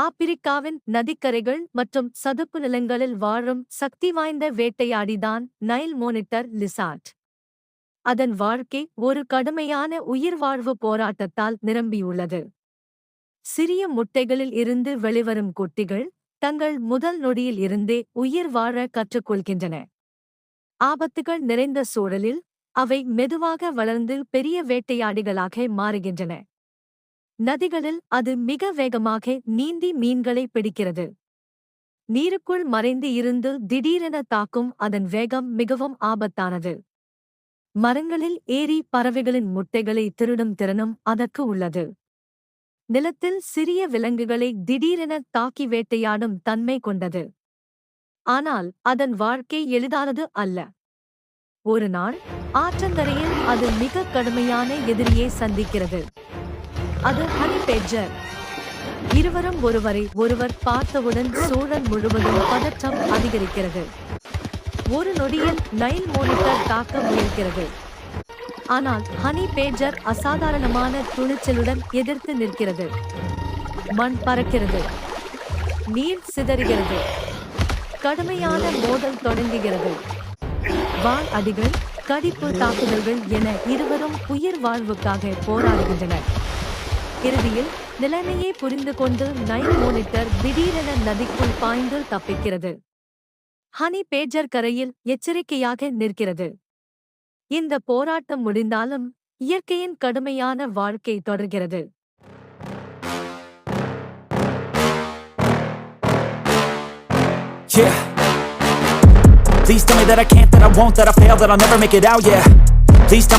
ஆப்பிரிக்காவின் நதிக்கரைகள் மற்றும் சதுப்பு நிலங்களில் வாழும் சக்திவாய்ந்த வேட்டையாடிதான் நைல் மோனிட்டர் லிசார்ட். அதன் வாழ்க்கை ஒரு கடுமையான உயிர்வாழ்வு போராட்டத்தால் நிரம்பியுள்ளது. சிறிய முட்டைகளில் இருந்து வெளிவரும் குட்டிகள் தங்கள் முதல் நொடியில் இருந்தே உயிர் வாழ கற்றுக்கொள்கின்றன. ஆபத்துகள் நிறைந்த சூழலில் அவை மெதுவாக வளர்ந்து பெரிய வேட்டையாடிகளாக மாறுகின்றன. நதிகளில் அது மிக வேகமாக நீந்தி மீன்களை பிடிக்கிறது. நீருக்குள் மறைந்து இருந்து திடீரென தாக்கும் அதன் வேகம் மிகவும் ஆபத்தானது. மரங்களில் ஏறி பறவைகளின் முட்டைகளை திருடும் திறனும் அதற்கு உள்ளது. நிலத்தில் சிறிய விலங்குகளை திடீரென தாக்கி வேட்டையாடும் தன்மை கொண்டது. ஆனால் அதன் வாழ்க்கை எளிதானது அல்ல. ஒரு நாள் ஆற்றங்கரையில் அது மிக கடுமையான எதிரியை சந்திக்கிறது. அது ஹனி பேட்ஜர். இருவரும் ஒருவரை ஒருவர் பார்த்தவுடன் சூழல் முழுவதும் பதற்றம் அதிகரிக்கிறது. ஒரு நொடியில் நைல் மோனிட்டர் தாக்க முயல்கிறது. ஆனால் ஹனி பேட்ஜர் அசாதாரணமான துணிச்சலுடன் எதிர்த்து நிற்கிறது. மண் பறக்கிறது. நீர் சிதறுகிறது. கடுமையான மோதல் தொடங்குகிறது. வாள் அடிகள், கடிப்பு தாக்குதல்கள் என இருவரும் உயிர் வாழ்வுக்காக போராடுகின்றனர். இறுதியில் நிலைமையை புரிந்து கொண்டு நைல் மோனிட்டர் திடீரென நதிக்குள் பாய்ந்து தப்பிக்கிறது. ஹனி பேட்ஜர் கரையில் எச்சரிக்கையாக நிற்கிறது. இந்த போராட்டம் முடிந்தாலும் இயற்கையின் கடுமையான வாழ்க்கை தொடர்கிறது. Yeah. Please tell me that I can't, that I won't, that I fail, that I'll never make it out, yeah. Please tell